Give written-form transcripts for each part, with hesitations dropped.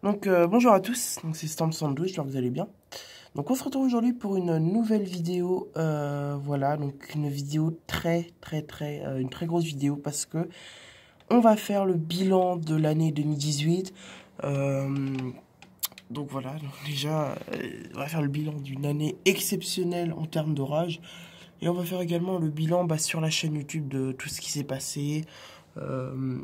Donc bonjour à tous, donc c'est Stamp112, j'espère que vous allez bien. Donc on se retrouve aujourd'hui pour une nouvelle vidéo, voilà, donc une vidéo une très grosse vidéo parce que on va faire le bilan de l'année 2018. Donc voilà, donc déjà on va faire le bilan d'une année exceptionnelle en termes d'orage. Et on va faire également le bilan sur la chaîne YouTube de tout ce qui s'est passé, euh,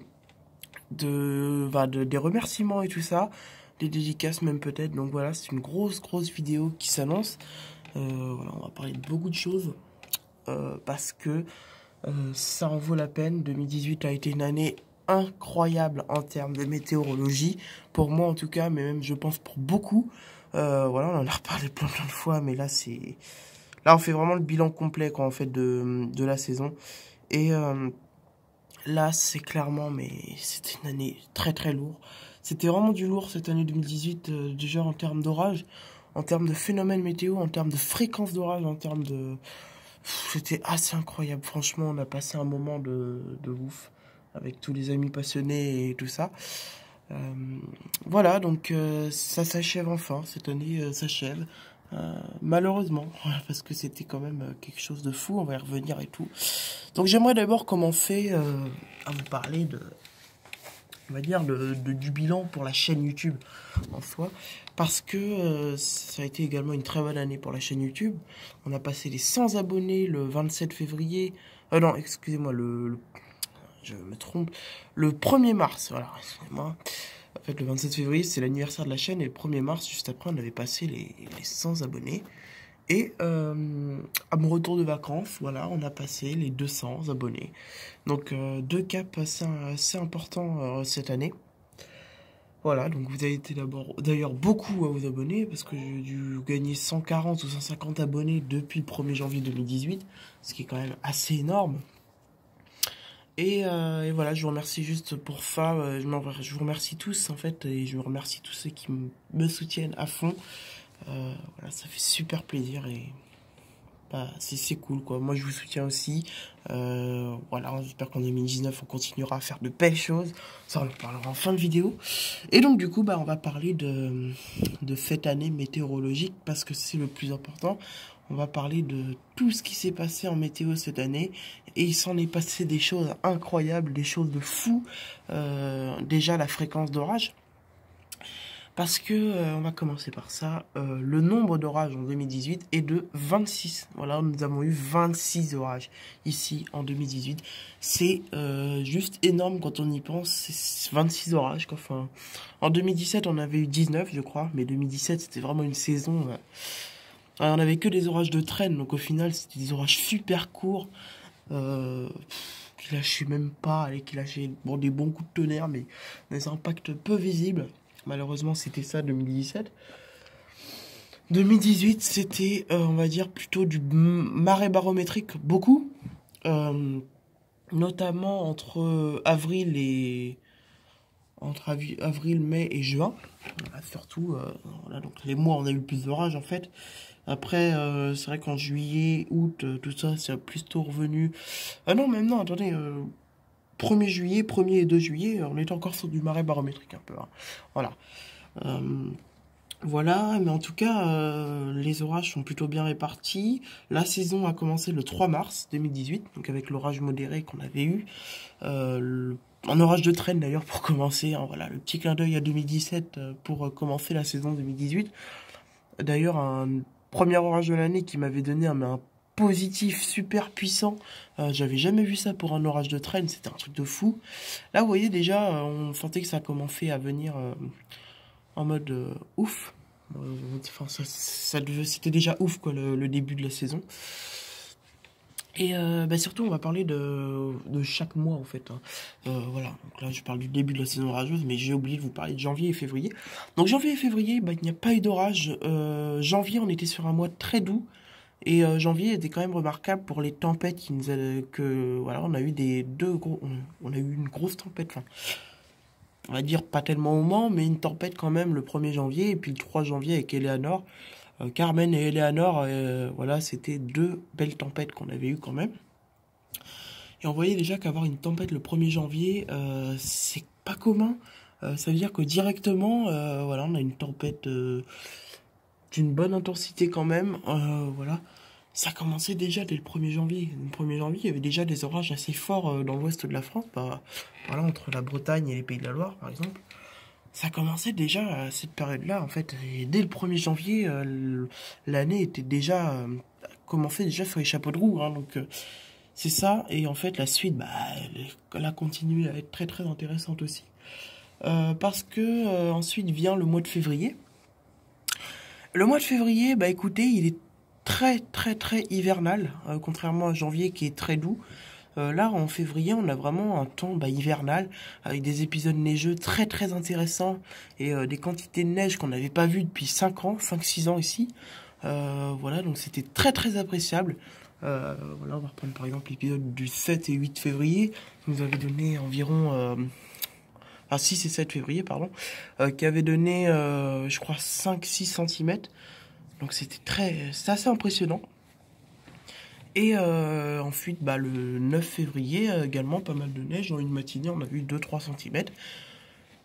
des remerciements et tout ça, des dédicaces même peut-être. Donc voilà, c'est une grosse vidéo qui s'annonce. Voilà, on va parler de beaucoup de choses parce que ça en vaut la peine. 2018 a été une année incroyable en termes de météorologie, pour moi en tout cas, mais même je pense pour beaucoup. Voilà, on en a reparlé plein de fois, mais là on fait vraiment le bilan complet quoi, en fait de la saison. Et là, c'est clairement, mais c'était une année très lourde. C'était vraiment du lourd cette année 2018, déjà en termes d'orage, en termes de phénomènes météo, en termes de fréquence d'orage, en termes de... C'était assez incroyable, franchement, on a passé un moment de ouf, avec tous les amis passionnés et tout ça. Euh, voilà, donc ça s'achève enfin, cette année s'achève. Malheureusement, parce que c'était quand même quelque chose de fou, on va y revenir et tout. Donc j'aimerais d'abord commencer à vous parler on va dire, du bilan pour la chaîne YouTube en soi, parce que ça a été également une très bonne année pour la chaîne YouTube. On a passé les 100 abonnés le 27 février, non, excusez-moi, je me trompe, le 1er mars, voilà, excusez-moi. En fait, le 27 février, c'est l'anniversaire de la chaîne, et le 1er mars, juste après, on avait passé les 100 abonnés. Et à mon retour de vacances, voilà, on a passé les 200 abonnés. Donc deux caps assez importants cette année. Voilà, donc vous avez été d'ailleurs beaucoup à vous abonner parce que j'ai dû gagner 140 ou 150 abonnés depuis le 1er janvier 2018, ce qui est quand même assez énorme. Et voilà, je vous remercie juste pour ça. Je vous remercie tous en fait, et je remercie tous ceux qui me soutiennent à fond. Voilà, ça fait super plaisir et bah, c'est cool quoi. Moi je vous soutiens aussi. Voilà, j'espère qu'en 2019 on continuera à faire de belles choses. Ça on en parlera en fin de vidéo. Et donc du coup bah on va parler de cette année météorologique parce que c'est le plus important. On va parler de tout ce qui s'est passé en météo cette année. Et il s'en est passé des choses incroyables, des choses de fou. Déjà la fréquence d'orage. Parce que, on va commencer par ça, le nombre d'orages en 2018 est de 26. Voilà, nous avons eu 26 orages ici en 2018. C'est juste énorme quand on y pense, c'est 26 orages. Quoi. Enfin, en 2017, on avait eu 19, je crois, mais 2017, c'était vraiment une saison... alors, on avait que des orages de traîne, donc au final, c'était des orages super courts, qui lâchaient même pas, et qui lâchaient bon, des bons coups de tonnerre, mais des impacts peu visibles. Malheureusement, c'était ça 2017. 2018, c'était, on va dire, plutôt du marais barométrique, beaucoup. Euh, Notamment avril, mai et juin. Voilà, surtout, voilà, donc les mois, on a eu le plus d'orage en fait. Après, c'est vrai qu'en juillet, août, tout ça, c'est plutôt revenu. Ah non, même non, attendez. 1er juillet, 1er et 2 juillet, on était encore sur du marais barométrique un peu. Hein. Voilà. Euh, Voilà, mais en tout cas, les orages sont plutôt bien répartis. La saison a commencé le 3 mars 2018, donc avec l'orage modéré qu'on avait eu. Un orage de traîne d'ailleurs pour commencer. Hein, voilà, le petit clin d'œil à 2017 pour commencer la saison 2018. D'ailleurs, un premier orage de l'année qui m'avait donné un positif super puissant. J'avais jamais vu ça pour un orage de traîne, c'était un truc de fou. Là, vous voyez déjà, on sentait que ça commençait à venir en mode ouf. Enfin, c'était déjà ouf quoi le début de la saison. Et surtout, on va parler de chaque mois en fait. Hein. Voilà, donc là je parle du début de la saison orageuse, mais j'ai oublié de vous parler de janvier et février. Donc janvier et février, il n'y a pas eu d'orage. Janvier, on était sur un mois très doux. Et janvier était quand même remarquable pour les tempêtes voilà, on a eu on a eu une grosse tempête. Enfin, on va dire pas tellement au Mans, mais une tempête quand même le 1er janvier et puis le 3 janvier avec Eleanor. Carmen et Eleanor, voilà, c'était deux belles tempêtes qu'on avait eues quand même. Et on voyait déjà qu'avoir une tempête le 1er janvier, c'est pas commun. Ça veut dire que directement, voilà, on a une tempête d'une bonne intensité quand même. Voilà. Ça commençait déjà dès le 1er janvier. Le 1er janvier, il y avait déjà des orages assez forts dans l'ouest de la France, voilà, entre la Bretagne et les Pays de la Loire, par exemple. Ça commençait déjà à cette période-là, en fait. Et dès le 1er janvier, l'année était déjà commençait déjà sur les chapeaux de roue. Hein, donc, c'est ça. Et en fait, la suite, elle a continué à être très, très intéressante aussi. Parce que ensuite vient le mois de février. Le mois de février, écoutez, il est très très très hivernal, contrairement à janvier qui est très doux. Là, en février, on a vraiment un temps hivernal, avec des épisodes neigeux très très intéressants, et des quantités de neige qu'on n'avait pas vues depuis 5 ans ici. Voilà, donc c'était très très appréciable. Voilà, on va reprendre par exemple l'épisode du 7 et 8 février, qui nous avait donné environ... 6 et 7 février, pardon, qui avait donné, je crois, 5-6 cm. Donc c'était assez impressionnant. Et ensuite, le 9 février, également, pas mal de neige. Dans une matinée, on a vu 2-3 cm.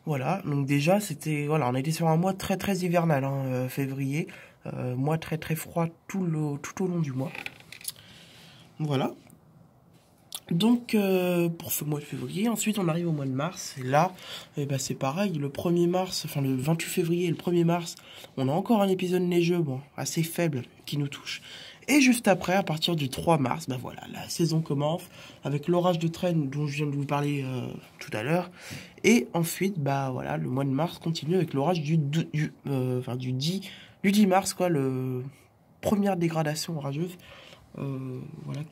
Voilà, donc déjà, on était sur un mois très très hivernal, hein, février. Mois très très froid tout au long du mois. Voilà. Donc, pour ce mois de février, ensuite on arrive au mois de mars, et là, c'est pareil, le 1er mars, enfin le 28 février et le 1er mars, on a encore un épisode neigeux, assez faible, qui nous touche. Et juste après, à partir du 3 mars, voilà, la saison commence, avec l'orage de traîne dont je viens de vous parler tout à l'heure, et ensuite, voilà, le mois de mars continue avec l'orage du 10 mars, quoi, première dégradation orageuse, voilà,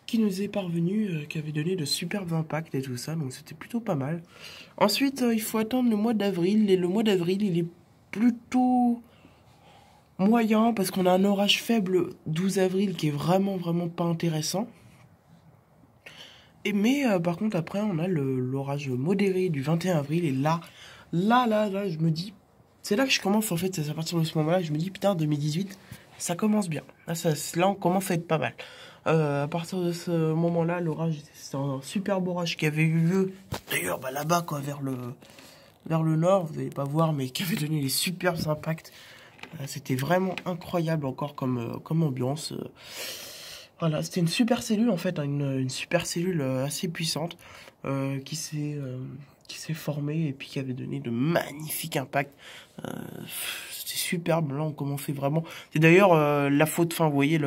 qui nous est parvenu, qui avait donné de superbes impacts et tout ça, donc c'était plutôt pas mal. Ensuite, il faut attendre le mois d'avril, et le mois d'avril, il est plutôt moyen, parce qu'on a un orage faible 12 avril qui est vraiment, vraiment pas intéressant. Mais par contre, après, on a l'orage modéré du 21 avril, et là, je me dis, c'est là que je commence, en fait, c'est à partir de ce moment-là, je me dis, putain, 2018, ça commence bien. Là, on commence à être pas mal. À partir de ce moment-là, l'orage, c'est un superbe orage qui avait eu lieu, d'ailleurs, là-bas, quoi, vers le nord, vous n'allez pas voir, mais qui avait donné des superbes impacts. C'était vraiment incroyable encore comme ambiance. Voilà, c'était une super cellule, en fait, hein, une super cellule assez puissante qui s'est formée et puis qui avait donné de magnifiques impacts. C'était superbe, là, on commençait vraiment... C'est d'ailleurs la faute, vous voyez,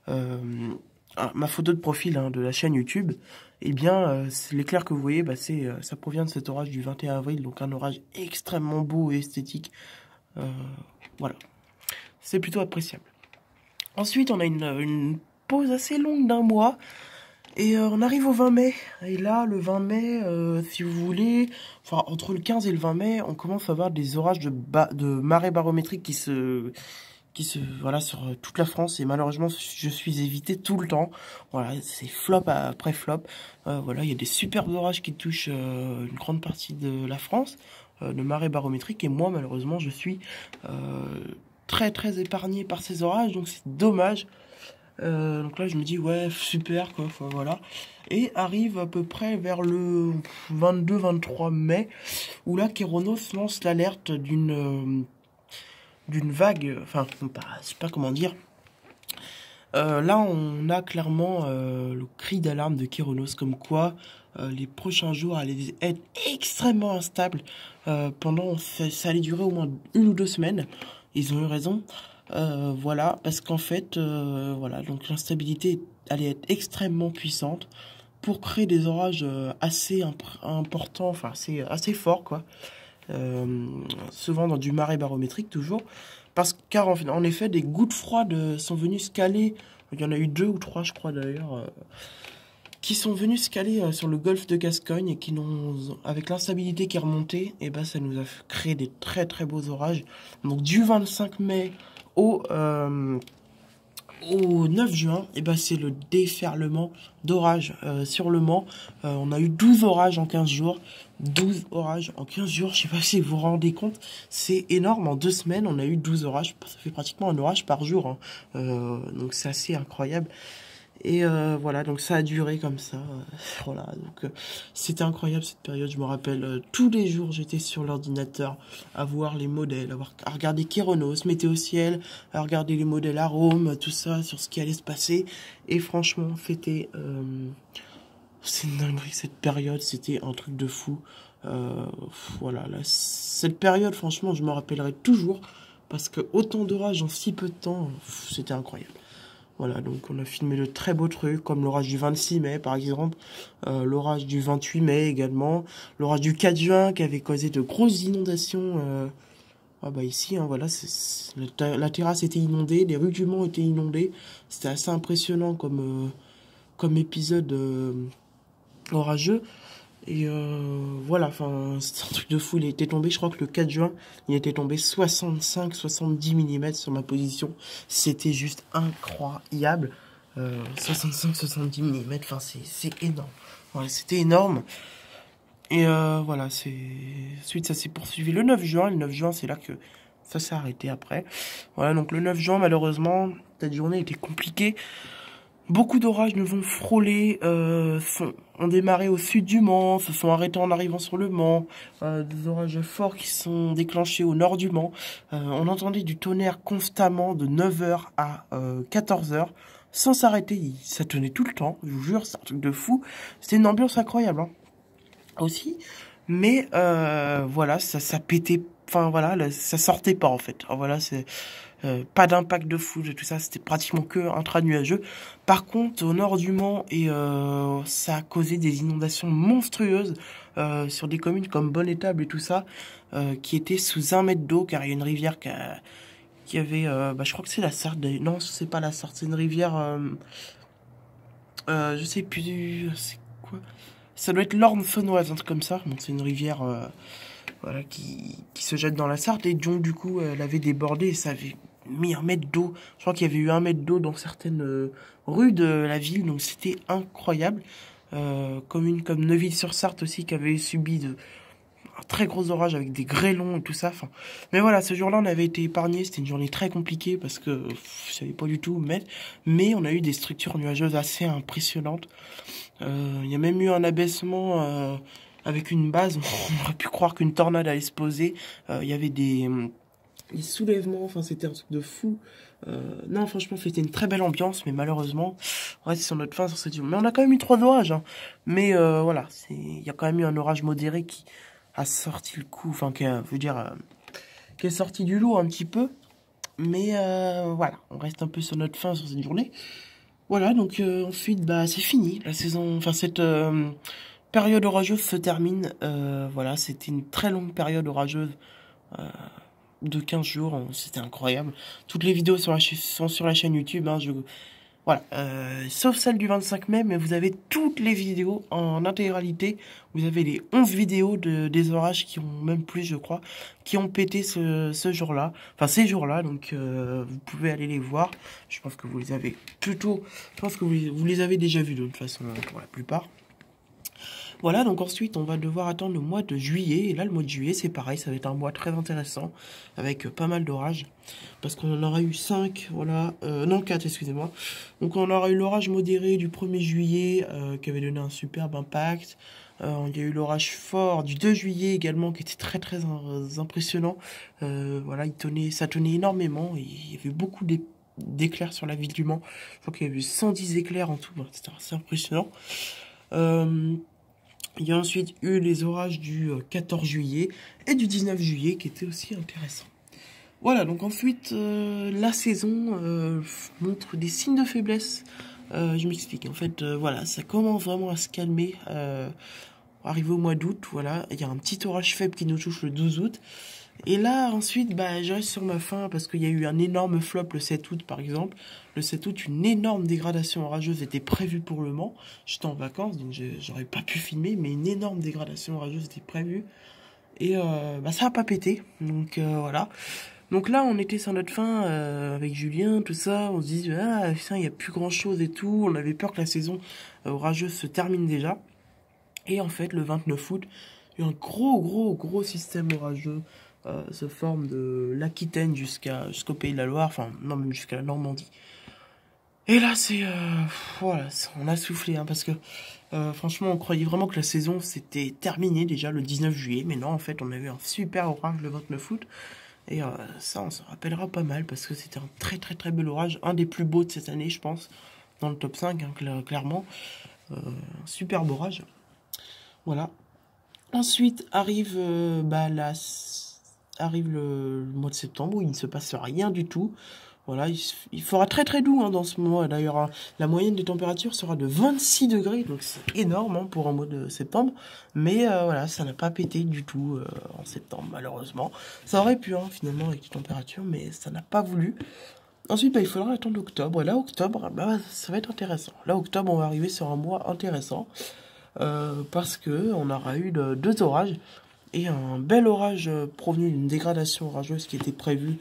ma photo de profil, hein, de la chaîne YouTube, l'éclair que vous voyez, ça provient de cet orage du 21 avril, donc un orage extrêmement beau et esthétique. Voilà, c'est plutôt appréciable. Ensuite, on a une pause assez longue d'1 mois, et on arrive au 20 mai. Et là, le 20 mai, si vous voulez, entre le 15 et le 20 mai, on commence à avoir des orages de marée barométrique voilà, sur toute la France, et malheureusement je suis évité tout le temps. Voilà, c'est flop après flop. Voilà, il y a des superbes orages qui touchent une grande partie de la France, de marée barométrique, et moi malheureusement je suis très très épargné par ces orages, donc c'est dommage. Donc là je me dis ouais, super quoi, voilà. Et arrive à peu près vers le 22-23 mai, où là Kéronos lance l'alerte d'une vague, je sais pas comment dire. Là, on a clairement le cri d'alarme de Kéronos, comme quoi les prochains jours allaient être extrêmement instables. Ça allait durer au moins 1 ou 2 semaines. Ils ont eu raison. Voilà, parce qu'en fait, voilà, donc l'instabilité allait être extrêmement puissante pour créer des orages assez importants, assez forts, quoi. Souvent dans du marais barométrique toujours, car en effet des gouttes froides sont venues se caler, il y en a eu 2 ou 3 je crois d'ailleurs, qui sont venus se caler sur le golfe de Gascogne, et avec l'instabilité qui est remontée, et ça nous a créé des très très beaux orages. Donc du 25 mai au 9 juin, c'est le déferlement d'orages sur le Mans. On a eu 12 orages en 15 jours. 12 orages en 15 jours, je sais pas si vous vous rendez compte, c'est énorme. En 2 semaines, on a eu 12 orages. Ça fait pratiquement un orage par jour, hein. Donc c'est assez incroyable. Et voilà, donc ça a duré comme ça. Voilà, donc c'était incroyable cette période. Je me rappelle, tous les jours, j'étais sur l'ordinateur à voir les modèles, à regarder Kéronos, Météo Ciel, à regarder les modèles Arôme, tout ça, sur ce qui allait se passer. Et franchement, c'est une dinguerie cette période, c'était un truc de fou. Voilà, là, cette période, franchement, je me rappellerai toujours. Parce que autant d'orages en si peu de temps, c'était incroyable. Voilà, donc on a filmé de très beaux trucs, comme l'orage du 26 mai, par exemple, l'orage du 28 mai également, l'orage du 4 juin qui avait causé de grosses inondations. Ah bah ici, hein, voilà, la terrasse était inondée, les rues du Mans étaient inondées. C'était assez impressionnant comme épisode orageux. Et voilà, enfin, c'est un truc de fou. Il était tombé, je crois que le 4 juin, il était tombé 65-70 mm sur ma position. C'était juste incroyable. 65-70 mm, enfin, c'est énorme. Ouais, c'était énorme. Et voilà, ensuite, ça s'est poursuivi le 9 juin. Le 9 juin, c'est là que ça s'est arrêté après. Voilà, donc le 9 juin, malheureusement, cette journée était compliquée. Beaucoup d'orages nous ont frôlés, ont démarré au sud du Mans, se sont arrêtés en arrivant sur le Mans, des orages forts qui sont déclenchés au nord du Mans. On entendait du tonnerre constamment de 9 heures à 14 heures, sans s'arrêter. Ça tenait tout le temps, je vous jure, c'est un truc de fou. C'était une ambiance incroyable, hein, aussi. Mais voilà, ça pétait, enfin voilà, ça sortait pas en fait. Alors, voilà, c'est... pas d'impact de foudre et tout ça, c'était pratiquement que intra-nuageux. Par contre, au nord du Mans, ça a causé des inondations monstrueuses sur des communes comme Bonne-Étable et tout ça, qui étaient sous 1 mètre d'eau, car il y a une rivière qui avait... je crois que c'est la Sarthe. Non, c'est pas la Sarthe, c'est une rivière... je sais plus... C'est quoi? Ça doit être l'Orne Fenoise, un truc comme ça. Bon, c'est une rivière... voilà, qui se jette dans la Sarthe, et donc du coup elle avait débordé et ça avait mis 1 mètre d'eau. Je crois qu'il y avait eu 1 mètre d'eau dans certaines rues de la ville, donc c'était incroyable. Commune comme Neuville-sur-Sarthe aussi qui avait subi un très gros orage avec des grêlons et tout ça. Enfin, mais voilà, ce jour-là on avait été épargné. C'était une journée très compliquée parce que je savais pas du tout où mettre, mais on a eu des structures nuageuses assez impressionnantes. Il y a même eu un abaissement avec une base. On aurait pu croire qu'une tornade allait se poser. Il y avait des soulèvements, enfin c'était un truc de fou. Non, franchement, c'était une très belle ambiance, mais malheureusement, on reste sur notre fin sur cette journée. Mais on a quand même eu 3 orages, hein. Mais voilà, il y a quand même eu un orage modéré qui a sorti le coup, enfin, qui est sorti du lot un petit peu. Mais voilà, on reste un peu sur notre fin sur cette journée. Voilà, donc ensuite, bah, c'est fini. La saison, enfin, cette période orageuse se termine. Voilà, c'était une très longue période orageuse de 15 jours. C'était incroyable. Toutes les vidéos sont sur la chaîne YouTube. Hein, voilà, sauf celle du 25 mai, mais vous avez toutes les vidéos en intégralité. Vous avez les 11 vidéos des orages qui ont, même plus je crois, qui ont pété ce jour-là. Enfin, ces jours-là, donc vous pouvez aller les voir. Je pense que vous les avez je pense que vous les avez déjà vus de toute façon, pour la plupart. Voilà, donc ensuite, on va devoir attendre le mois de juillet. Et là, le mois de juillet, c'est pareil, ça va être un mois très intéressant, avec pas mal d'orages. Parce qu'on en aura eu 5, voilà, non 4, excusez-moi. Donc on aura eu l'orage modéré du 1er juillet, qui avait donné un superbe impact. Il y a eu l'orage fort du 2 juillet également, qui était très très impressionnant. Voilà, ça tenait énormément, et il y avait beaucoup d'éclairs sur la ville du Mans. Je crois qu'il y avait eu 110 éclairs en tout, c'était assez impressionnant. Il y a ensuite eu les orages du 14 juillet et du 19 juillet qui étaient aussi intéressants. Voilà, donc ensuite, la saison montre des signes de faiblesse. Je m'explique. En fait, voilà, ça commence vraiment à se calmer. Arrivé au mois d'août, voilà, il y a un petit orage faible qui nous touche le 12 août. Et là, ensuite, bah, je reste sur ma faim parce qu'il y a eu un énorme flop le 7 août, par exemple. Le 7 août, une énorme dégradation orageuse était prévue pour le Mans. J'étais en vacances, donc j'aurais pas pu filmer, mais une énorme dégradation orageuse était prévue. Et bah, ça a pas pété, donc voilà. Donc là, on était sur notre fin avec Julien, tout ça. On se dit, ah, putain, il n'y a plus grand-chose et tout. On avait peur que la saison orageuse se termine déjà. Et en fait, le 29 août, il y a un gros système orageux se forme de l'Aquitaine jusqu'au Pays de la Loire, enfin, non, même jusqu'à la Normandie. Et là, c'est... voilà, on a soufflé, hein, parce que franchement, on croyait vraiment que la saison s'était terminée déjà le 19 juillet. Mais non, en fait, on a eu un super orage le 29 août. Et ça, on s'en rappellera pas mal, parce que c'était un très très très bel orage. Un des plus beaux de cette année, je pense, dans le top 5, hein, clairement. Un superbe orage. Voilà. Ensuite arrive, arrive le mois de septembre où il ne se passe rien du tout. Voilà, il fera très très doux, hein, dans ce mois. D'ailleurs, hein, la moyenne des températures sera de 26 degrés, donc c'est énorme, hein, pour un mois de septembre. Mais voilà, ça n'a pas pété du tout en septembre, malheureusement. Ça aurait pu, hein, finalement, avec les températures, mais ça n'a pas voulu. Ensuite, il faudra attendre octobre. Et là, octobre, ça va être intéressant. Là, octobre, on va arriver sur un mois intéressant. Parce que on aura eu deux orages. Et un bel orage provenu d'une dégradation orageuse qui était prévue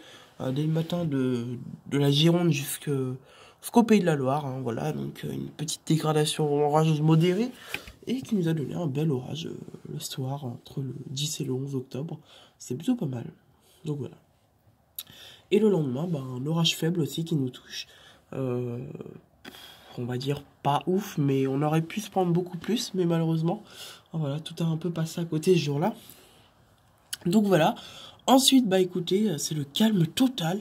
dès le matin de la Gironde jusqu'au Pays de la Loire. Hein, voilà, donc une petite dégradation orageuse modérée. Et qui nous a donné un bel orage le soir entre le 10 et le 11 octobre. C'est plutôt pas mal. Donc voilà. Et le lendemain, un orage faible aussi qui nous touche. On va dire pas ouf, mais on aurait pu se prendre beaucoup plus, mais malheureusement, voilà, tout a un peu passé à côté ce jour-là. Donc voilà. Ensuite, écoutez, c'est le calme total.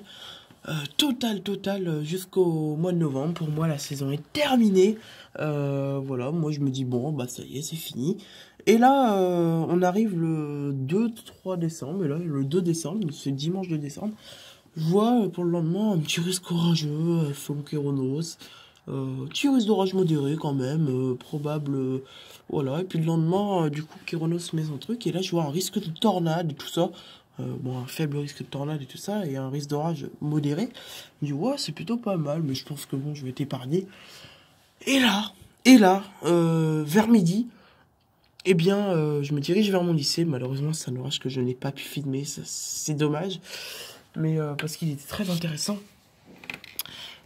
Total, jusqu'au mois de novembre. Pour moi, la saison est terminée. Voilà, moi je me dis, bon, ça y est, c'est fini. Et là, on arrive le 2-3 décembre. Et là, le 2 décembre, c'est dimanche 2 décembre. Je vois pour le lendemain un petit risque orageux, selon Kéronos. Petit risque d'orage modéré quand même, probable. Voilà, et puis le lendemain, du coup, Kéronos met son truc. Et là, je vois un risque de tornade et tout ça. Un faible risque de tornade et tout ça, et un risque d'orage modéré. Je me dis, ouais, c'est plutôt pas mal, mais je pense que bon, je vais t'épargner. Et là, vers midi, eh bien, je me dirige vers mon lycée. Malheureusement, c'est un orage que je n'ai pas pu filmer, c'est dommage. Mais parce qu'il était très intéressant.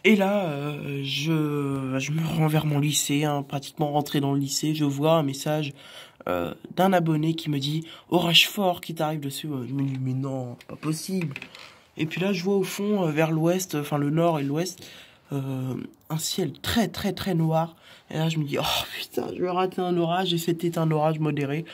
Et là, je me rends vers mon lycée, hein, pratiquement rentré dans le lycée. Je vois un message d'un abonné qui me dit « Orage fort qui t'arrive dessus ». Je me dis « Mais non, pas possible ». Et puis là, je vois au fond, vers l'ouest, enfin le nord et l'ouest, un ciel très très très noir. Et là, je me dis « Oh putain, je vais rater un orage ». Et c'était un orage modéré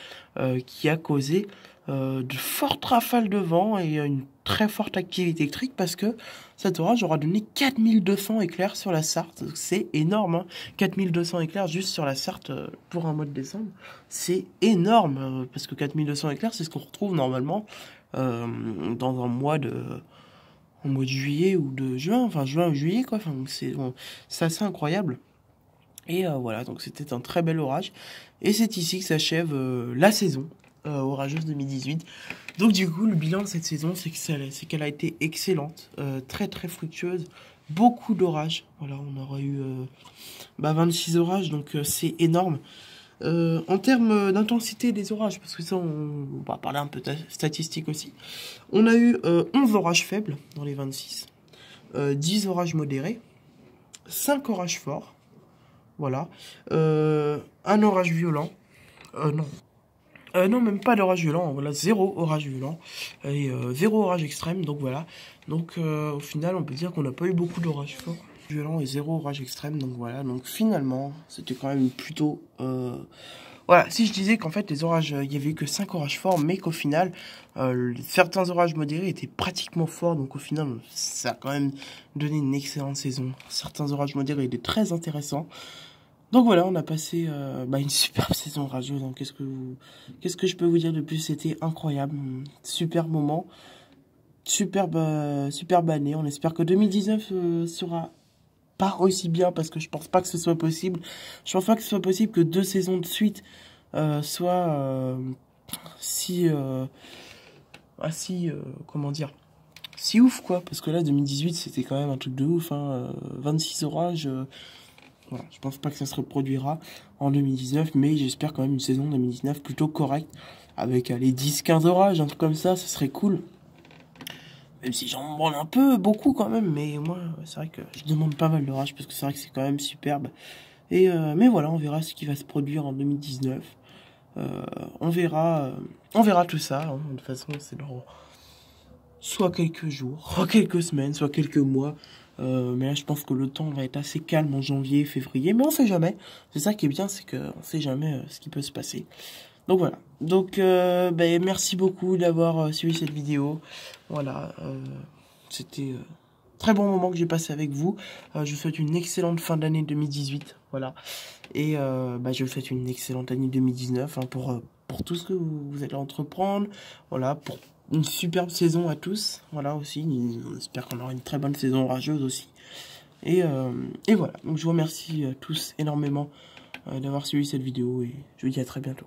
qui a causé de fortes rafales de vent et une très forte activité électrique parce que cet orage aura donné 4200 éclairs sur la Sarthe. C'est énorme, hein. 4200 éclairs juste sur la Sarthe pour un mois de décembre. C'est énorme parce que 4200 éclairs, c'est ce qu'on retrouve normalement dans un mois de juillet ou de juin, enfin juin ou juillet quoi. Enfin, c'est assez incroyable. Et voilà, donc c'était un très bel orage. Et c'est ici que s'achève la saison orageuse 2018. Donc du coup, le bilan de cette saison, c'est qu'elle a été excellente, très très fructueuse, beaucoup d'orages. Voilà, on aura eu 26 orages, donc c'est énorme. En termes d'intensité des orages, parce que ça, on va parler un peu de statistiques aussi. On a eu 11 orages faibles dans les 26, 10 orages modérés, 5 orages forts, voilà, un orage violent, non, même pas d'orage violent, voilà, 0 orage violent, et 0 orage extrême, donc voilà. Donc au final, on peut dire qu'on n'a pas eu beaucoup d'orages forts, violents et 0 orage extrême, donc voilà. Donc finalement, c'était quand même plutôt... Voilà, si je disais qu'en fait, les orages, il y avait eu que 5 orages forts, mais qu'au final, certains orages modérés étaient pratiquement forts, donc au final, ça a quand même donné une excellente saison. Certains orages modérés étaient très intéressants. Donc voilà, on a passé une superbe saison orageuse. Hein. Qu'est-ce que je peux vous dire de plus? C'était incroyable, super moment, superbe année. On espère que 2019 sera pas aussi bien parce que je pense pas que ce soit possible. Je pense pas que ce soit possible que 2 saisons de suite soient comment dire, si ouf quoi. Parce que là 2018 c'était quand même un truc de ouf. 26 orages. Voilà, je pense pas que ça se reproduira en 2019, mais j'espère quand même une saison 2019 plutôt correcte, avec les 10-15 orages, un truc comme ça serait cool. Même si j'en branle un peu, beaucoup quand même, mais moi, c'est vrai que je demande pas mal d'orages, parce que c'est vrai que c'est quand même superbe. Et mais voilà, on verra ce qui va se produire en 2019. On verra tout ça, hein. De toute façon, c'est dans soit quelques jours, soit quelques semaines, soit quelques mois. Mais là, je pense que le temps va être assez calme en janvier, février. Mais on sait jamais. C'est ça qui est bien, c'est qu'on sait jamais ce qui peut se passer. Donc voilà. Donc merci beaucoup d'avoir suivi cette vidéo. Voilà. C'était très bon moment que j'ai passé avec vous. Je vous souhaite une excellente fin d'année 2018. Voilà. Et je vous souhaite une excellente année 2019 hein, pour tout ce que vous allez entreprendre. Voilà. Pour une superbe saison à tous. Voilà aussi. On espère qu'on aura une très bonne saison orageuse aussi. Et voilà. Donc je vous remercie tous énormément d'avoir suivi cette vidéo. Et je vous dis à très bientôt.